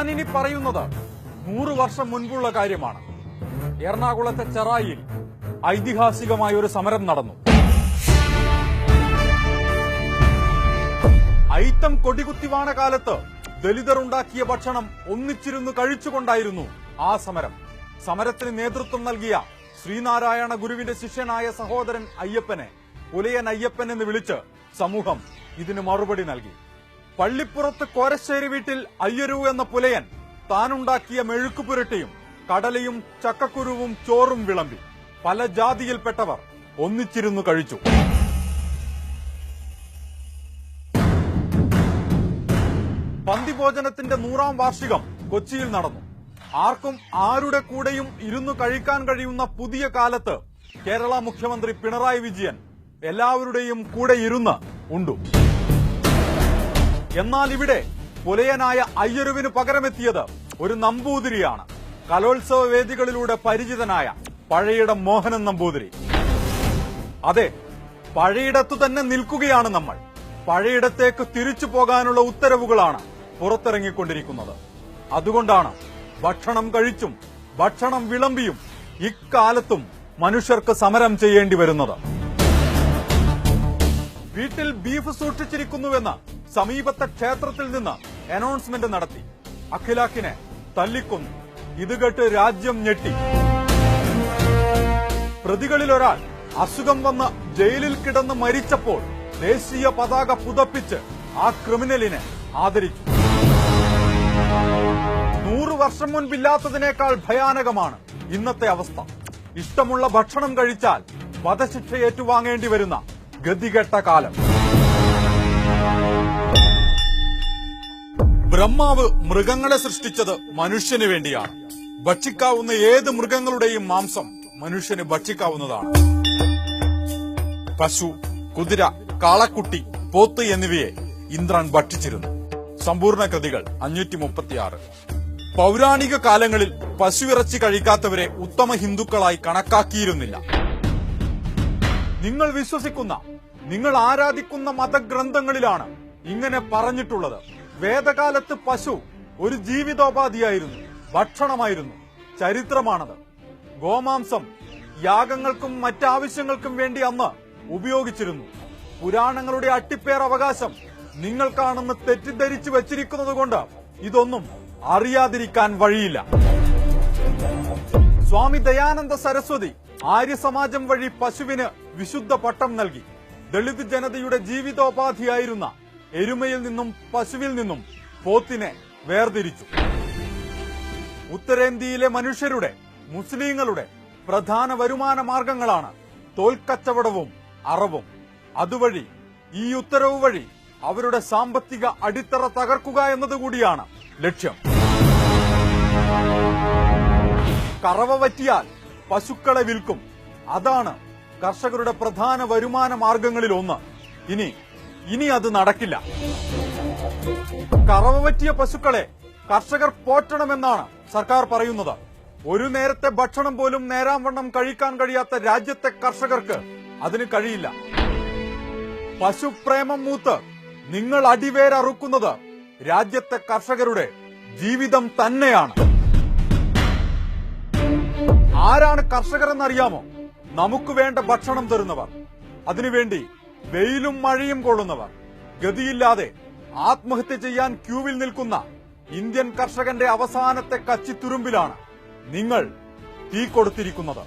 ഞാനിനി പറയുന്നത് 100 വർഷം മുൻപുള്ള കാര്യമാണ്. എറണാകുളത്തെ ചെറായിൽ ഐതിഹാസികമായ ഒരു സമരം നടന്നു. ഐത്തം കൊടികുത്തിവാണ കാലത്ത് ദലിതർ ഉണ്ടാക്കിയ ഭക്ഷണം ഒന്നിച്ചിരുന്ന് കഴിച്ചുകൊണ്ടായിരുന്നു ആ സമരം. സമരത്തിന് നേതൃത്വം നൽകിയ ശ്രീനാരായണ ഗുരുവിന്റെ ശിഷ്യനായ സഹോദരൻ അയ്യപ്പനെ പുലയൻ അയ്യപ്പൻ എന്ന് വിളിച്ച് സമൂഹം ഇതിന് മറുപടി നൽകി. പള്ളിപ്പുറത്ത് കോരശ്ശേരി വീട്ടിൽ അയ്യരു എന്ന പുലയൻ താനുണ്ടാക്കിയ മെഴുക്കുപുരട്ടിയും കടലയും ചക്കക്കുരുവും ചോറും വിളമ്പി. പല ജാതിയിൽപ്പെട്ടവർ ഒന്നിച്ചിരുന്നു കഴിച്ചു. പന്തിഭോജനത്തിന്റെ 100ാം വാർഷികം കൊച്ചിയിൽ നടന്നു. ആർക്കും ആരുടെ കൂടെയും ഇരുന്നു കഴിക്കാൻ കഴിയുന്ന പുതിയ കാലത്ത് കേരള മുഖ്യമന്ത്രി പിണറായി വിജയൻ എല്ലാവരുടെയും കൂടെ ഇരുന്ന് ഉണ്ടു. എന്നാൽ ഇവിടെ പുലയനായ അയ്യരുവിന് പകരമെത്തിയത് ഒരു നമ്പൂതിരിയാണ്. കലോത്സവ വേദികളിലൂടെ പരിചിതനായ പഴയിടം മോഹനൻ നമ്പൂതിരി. അതെ, പഴയിടത്തു തന്നെ നിൽക്കുകയാണ് നമ്മൾ. പഴയിടത്തേക്ക് തിരിച്ചു പോകാനുള്ള ഉത്തരവുകളാണ് പുറത്തിറങ്ങിക്കൊണ്ടിരിക്കുന്നത്. അതുകൊണ്ടാണ് ഭക്ഷണം കഴിച്ചും ഭക്ഷണം വിളമ്പിയും ഇക്കാലത്തും മനുഷ്യർക്ക് സമരം ചെയ്യേണ്ടി വരുന്നത്. വീട്ടിൽ ബീഫ് സൂക്ഷിച്ചിരിക്കുന്നുവെന്ന് സമീപത്തെ ക്ഷേത്രത്തിൽ നിന്ന് അനൗൺസ്മെന്റ് നടത്തി. അഖിലാഖിനെ തല്ലിക്കൊന്നു. ഇത് കേട്ട് രാജ്യം ഞെട്ടി. പ്രതികളിലൊരാൾ അസുഖം വന്ന് ജയിലിൽ കിടന്ന് മരിച്ചപ്പോൾ ദേശീയ പതാക പുതപ്പിച്ച് ആ ക്രിമിനലിനെ ആദരിച്ചു. 100 വർഷം മുൻപില്ലാത്തതിനേക്കാൾ ഭയാനകമാണ് ഇന്നത്തെ അവസ്ഥ. ഇഷ്ടമുള്ള ഭക്ഷണം കഴിച്ചാൽ വധശിക്ഷ ഏറ്റുവാങ്ങേണ്ടി വരുന്ന ഗതികെട്ട കാലം. ബ്രഹ്മാവ് മൃഗങ്ങളെ സൃഷ്ടിച്ചത് മനുഷ്യന് വേണ്ടിയാണ്. ഭക്ഷിക്കാവുന്ന ഏത് മൃഗങ്ങളുടെയും മാംസം മനുഷ്യന് ഭക്ഷിക്കാവുന്നതാണ്. പശു, കുതിര, കാളക്കുട്ടി, പോത്ത് എന്നിവയെ ഇന്ദ്രൻ ഭക്ഷിച്ചിരുന്നു. സമ്പൂർണ്ണ കൃതികൾ 536. പൗരാണിക കാലങ്ങളിൽ പശുവിറച്ചി കഴിക്കാത്തവരെ ഉത്തമ ഹിന്ദുക്കളായി കണക്കാക്കിയിരുന്നില്ല. നിങ്ങൾ വിശ്വസിക്കുന്ന, നിങ്ങൾ ആരാധിക്കുന്ന മതഗ്രന്ഥങ്ങളിലാണ് ഇങ്ങനെ പറഞ്ഞിട്ടുള്ളത്. വേദകാലത്ത് പശു ഒരു ജീവിതോപാധിയായിരുന്നു, ഭക്ഷണമായിരുന്നു. ചരിത്രമാണത്. ഗോമാംസം യാഗങ്ങൾക്കും മറ്റാവശ്യങ്ങൾക്കും വേണ്ടി അന്ന് ഉപയോഗിച്ചിരുന്നു. പുരാണങ്ങളുടെ അട്ടിപ്പേർ അവകാശം നിങ്ങൾക്കാണെന്ന് തെറ്റിദ്ധരിച്ചു വച്ചിരിക്കുന്നതുകൊണ്ട് ഇതൊന്നും അറിയാതിരിക്കാൻ വഴിയില്ല. സ്വാമി ദയാനന്ദ സരസ്വതി ആര്യസമാജം വഴി പശുവിന് വിശുദ്ധ പട്ടം നൽകി. ദളിത് ജനതയുടെ ജീവിതോപാധിയായിരുന്ന എരുമയിൽ നിന്നും പശുവിൽ നിന്നും പോത്തിനെ വേർതിരിച്ചു. ഉത്തരേന്ത്യയിലെ മനുഷ്യരുടെ, മുസ്ലിങ്ങളുടെ പ്രധാന വരുമാന മാർഗങ്ങളാണ് തോൽക്കച്ചവടവും അറവും. അതുവഴി, ഈ ഉത്തരവ് വഴി അവരുടെ സാമ്പത്തിക അടിത്തറ തകർക്കുക എന്നതുകൂടിയാണ് ലക്ഷ്യം. കറവ പറ്റിയാൽ പശുക്കളെ വിൽക്കും. അതാണ് കർഷകരുടെ പ്രധാന വരുമാന മാർഗങ്ങളിൽ ഒന്ന്. ഇനി അത് നടക്കില്ല. കറവ പറ്റിയ പശുക്കളെ കർഷകർ പോറ്റണമെന്നാണ് സർക്കാർ പറയുന്നത്. ഒരു നേരത്തെ ഭക്ഷണം പോലും നേരാംവണ്ണം കഴിക്കാൻ കഴിയാത്ത രാജ്യത്തെ കർഷകർക്ക് അതിന് കഴിയില്ല. പശുപ്രേമം മൂത്ത് നിങ്ങൾ അടിവേരറുക്കുന്നത് രാജ്യത്തെ കർഷകരുടെ ജീവിതം തന്നെയാണ്. ആരാണ് കർഷകർ എന്നറിയാമോ? നമുക്ക് വേണ്ട ഭക്ഷണം തരുന്നവർ, അതിനുവേണ്ടി വെയിലും മഴയും കൊള്ളുന്നവർ. ഗതിയില്ലാതെ ആത്മഹത്യ ചെയ്യാൻ ക്യൂവിൽ നിൽക്കുന്ന ഇന്ത്യൻ കർഷകന്റെ അവസാനത്തെ കച്ചിത്തുരുമ്പിലാണ് നിങ്ങൾ തീ കൊടുത്തിരിക്കുന്നത്.